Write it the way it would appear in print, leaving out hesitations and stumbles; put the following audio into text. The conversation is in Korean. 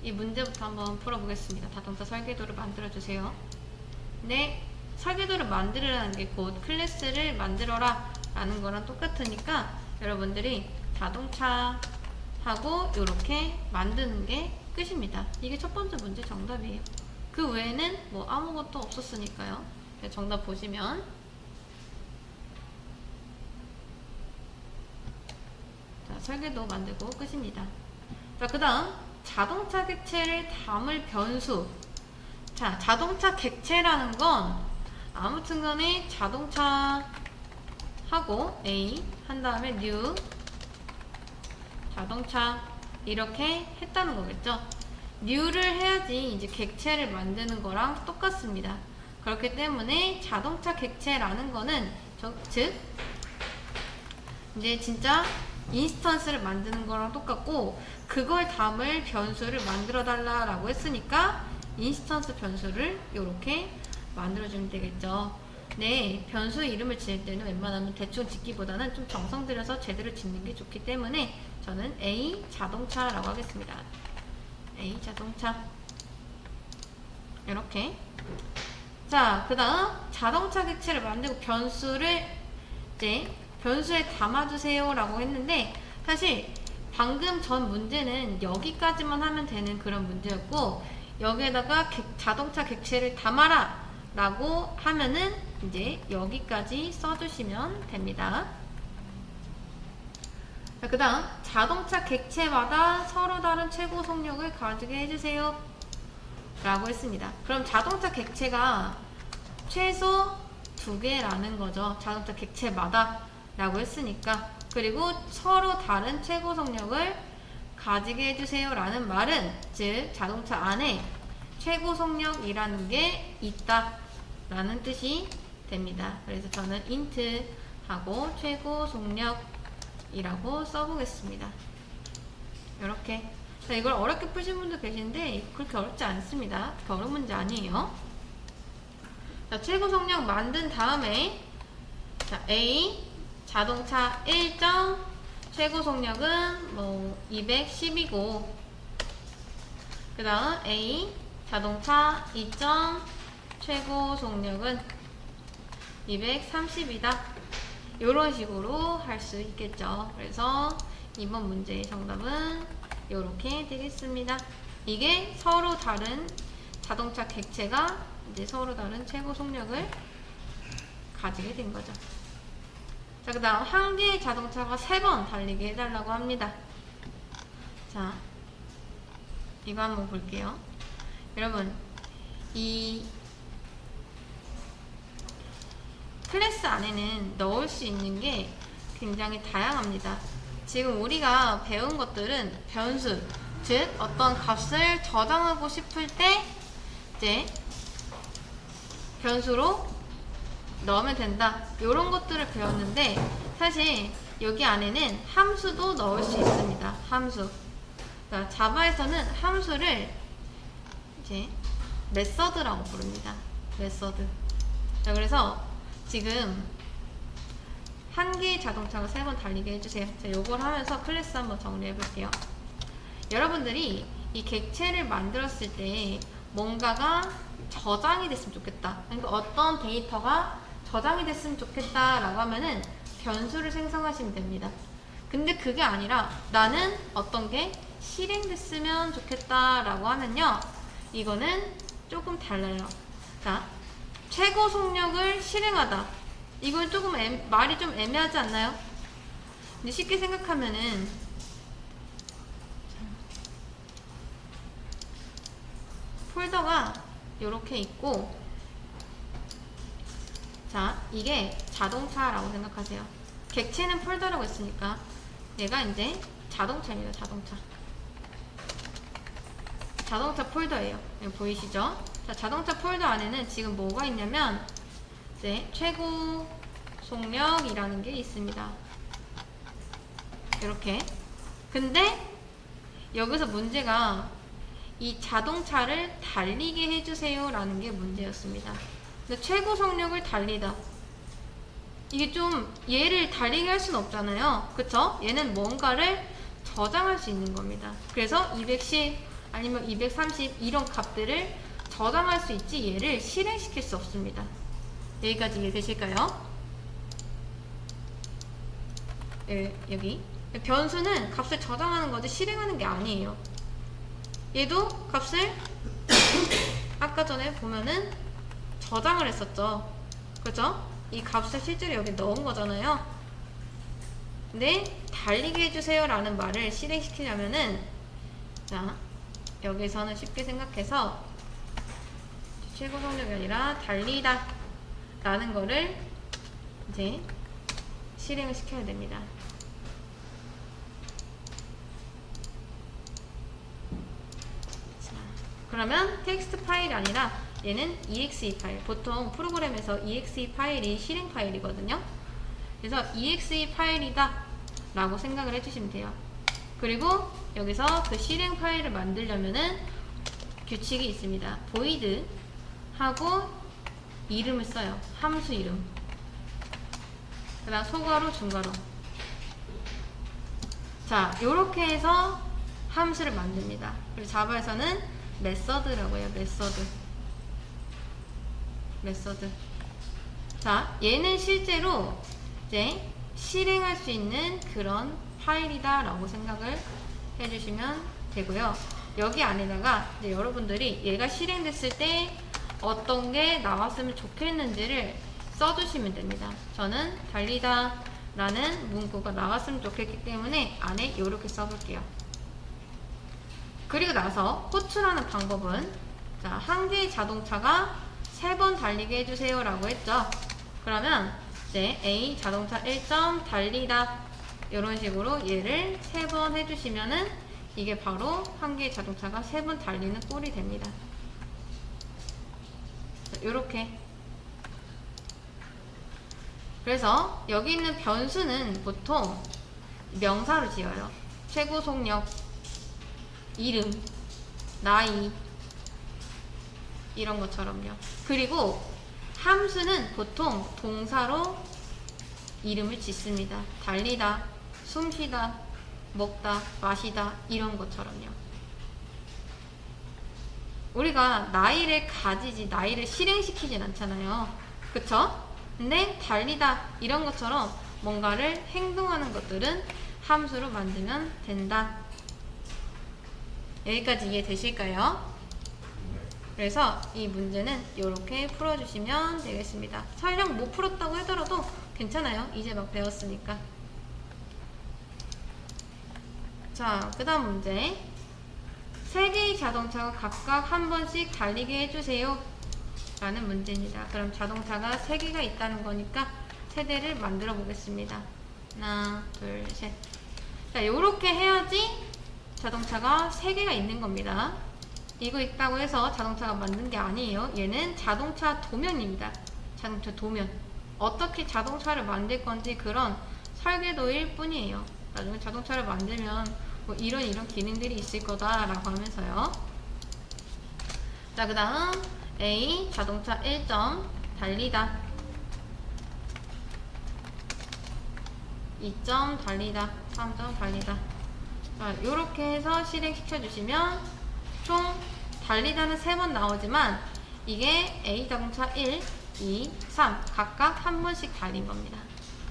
이 문제부터 한번 풀어보겠습니다. 자동차 설계도를 만들어주세요. 네, 설계도를 만들으라는 게 곧 클래스를 만들어라 라는 거랑 똑같으니까 여러분들이 자동차 하고 이렇게 만드는 게 끝입니다. 이게 첫 번째 문제 정답이에요. 그 외에는 뭐 아무것도 없었으니까요. 정답 보시면 자, 설계도 만들고 끝입니다. 자, 그 다음 자동차 객체를 담을 변수. 자, 자동차 객체라는 건 아무튼 간에 자동차 하고 A 한 다음에 new 자동차 이렇게 했다는 거겠죠. new를 해야지 이제 객체를 만드는 거랑 똑같습니다. 그렇기 때문에 자동차 객체라는 거는 즉 이제 진짜 인스턴스를 만드는 거랑 똑같고, 그걸 담을 변수를 만들어 달라라고 했으니까 인스턴스 변수를 이렇게 만들어주면 되겠죠. 네, 변수 이름을 지을 때는 웬만하면 대충 짓기보다는 좀 정성 들여서 제대로 짓는 게 좋기 때문에 저는 A 자동차라고 하겠습니다. A 자동차 이렇게. 자, 그 다음 자동차 객체를 만들고 변수를 이제 변수에 담아주세요 라고 했는데, 사실 방금 전 문제는 여기까지만 하면 되는 그런 문제였고, 여기에다가 자동차 객체를 담아라 라고 하면은 이제 여기까지 써주시면 됩니다. 자, 그 다음 자동차 객체마다 서로 다른 최고 속력을 가지게 해주세요 라고 했습니다. 그럼 자동차 객체가 최소 2개라는 거죠. 자동차 객체마다 라고 했으니까. 그리고 서로 다른 최고 속력을 가지게 해주세요 라는 말은, 즉 자동차 안에 최고 속력이라는 게 있다 라는 뜻이 됩니다. 그래서 저는 int 하고 최고 속력이라고 써보겠습니다. 이렇게. 자, 이걸 어렵게 푸신 분도 계신데 그렇게 어렵지 않습니다. 그렇게 어려운 문제 아니에요. 자, 최고 속력 만든 다음에 자, A 자동차 1점 최고 속력은 뭐 210이고, 그 다음 A 자동차 2점 최고 속력은 230이다. 이런 식으로 할 수 있겠죠. 그래서 이번 문제의 정답은 이렇게 되겠습니다. 이게 서로 다른 자동차 객체가 이제 서로 다른 최고 속력을 가지게 된 거죠. 자, 그 다음 한 개의 자동차가 3번 달리게 해달라고 합니다. 자, 이거 한번 볼게요. 여러분, 이 클래스 안에는 넣을 수 있는 게 굉장히 다양합니다. 지금 우리가 배운 것들은 변수, 즉 어떤 값을 저장하고 싶을 때 이제 변수로 넣으면 된다, 이런 것들을 배웠는데, 사실 여기 안에는 함수도 넣을 수 있습니다. 함수. 그러니까 자바에서는 함수를 이제 메서드라고 부릅니다. 메서드. 자, 그래서 지금 한 개의 자동차가 3번 달리게 해주세요. 자, 요걸 하면서 클래스 한번 정리해 볼게요. 여러분들이 이 객체를 만들었을 때 뭔가가 저장이 됐으면 좋겠다, 그러니까 어떤 데이터가 저장이 됐으면 좋겠다 라고 하면은 변수를 생성하시면 됩니다. 근데 그게 아니라 나는 어떤 게 실행됐으면 좋겠다 라고 하면요, 이거는 조금 달라요. 자, 최고 속력을 실행하다, 이건 조금 말이 좀 애매하지 않나요? 근데 쉽게 생각하면은 폴더가 이렇게 있고, 자, 이게 자동차라고 생각하세요. 객체는 폴더라고 했으니까 얘가 이제 자동차입니다. 자동차 폴더예요. 여기 보이시죠? 자, 자동차 폴더 안에는 지금 뭐가 있냐면 이제 최고 속력이라는 게 있습니다. 이렇게. 근데 여기서 문제가 이 자동차를 달리게 해주세요 라는 게 문제였습니다. 근데 최고 속력을 달리다, 이게 좀 얘를 달리게 할 수는 없잖아요. 그쵸? 얘는 뭔가를 저장할 수 있는 겁니다. 그래서 210 아니면 230 이런 값들을 저장할 수 있지 얘를 실행시킬 수 없습니다. 여기까지 이해되실까요? 여기 변수는 값을 저장하는 거지 실행하는 게 아니에요. 얘도 값을 아까 전에 보면은 저장을 했었죠. 그죠? 이 값을 실제로 여기 넣은 거잖아요. 근데 달리게 해주세요 라는 말을 실행시키려면은 자 여기서는 쉽게 생각해서 최고 속력이 아니라 달리다 라는 거를 이제 실행을 시켜야 됩니다. 자, 그러면 텍스트 파일이 아니라 얘는 exe 파일. 보통 프로그램에서 exe 파일이 실행 파일이거든요. 그래서 exe 파일이다 라고 생각을 해주시면 돼요. 그리고 여기서 그 실행 파일을 만들려면은 규칙이 있습니다. void 하고 이름을 써요. 함수 이름. 그 다음 소괄호 중괄호. 자 요렇게 해서 함수를 만듭니다. 그리고 자바에서는 메서드라고 해요. 메서드. 자 얘는 실제로 이제 실행할 수 있는 그런 파일이다 라고 생각을 해주시면 되고요. 여기 안에다가 이제 여러분들이 얘가 실행됐을 때 어떤 게 나왔으면 좋겠는지를 써주시면 됩니다. 저는 달리다 라는 문구가 나왔으면 좋겠기 때문에 안에 이렇게 써볼게요. 그리고 나서 호출하는 방법은 자, 한 개의 자동차가 3번 달리게 해주세요 라고 했죠. 그러면 이제 A 자동차 1점 달리다 이런 식으로 얘를 3번 해주시면은 이게 바로 한 개의 자동차가 3번 달리는 꼴이 됩니다. 요렇게. 그래서 여기 있는 변수는 보통 명사로 지어요. 최고 속력, 이름, 나이 이런 것처럼요. 그리고 함수는 보통 동사로 이름을 짓습니다. 달리다, 숨쉬다, 먹다, 마시다 이런 것처럼요. 우리가 나이를 가지지 나이를 실행시키진 않잖아요. 그쵸? 근데 달리다 이런 것처럼 뭔가를 행동하는 것들은 함수로 만들면 된다. 여기까지 이해되실까요? 그래서 이 문제는 이렇게 풀어주시면 되겠습니다. 설령 못 풀었다고 하더라도 괜찮아요. 이제 막 배웠으니까. 자, 그 다음 문제. 3개의 자동차가 각각 한 번씩 달리게 해주세요 라는 문제입니다. 그럼 자동차가 3개가 있다는 거니까 세대를 만들어 보겠습니다. 하나, 둘, 셋. 자, 요렇게 해야지 자동차가 3개가 있는 겁니다. 이거 있다고 해서 자동차가 만든 게 아니에요. 얘는 자동차 도면입니다. 자동차 도면. 어떻게 자동차를 만들 건지 그런 설계도일 뿐이에요. 나중에 자동차를 만들면 뭐 이런 기능들이 있을 거다라고 하면서요. 자, 그 다음 A 자동차 1점 달리다 2점 달리다 3점 달리다. 자, 요렇게 해서 실행시켜 주시면 총 달리다는 3번 나오지만 이게 A 자동차 1, 2, 3 각각 한 번씩 달린 겁니다.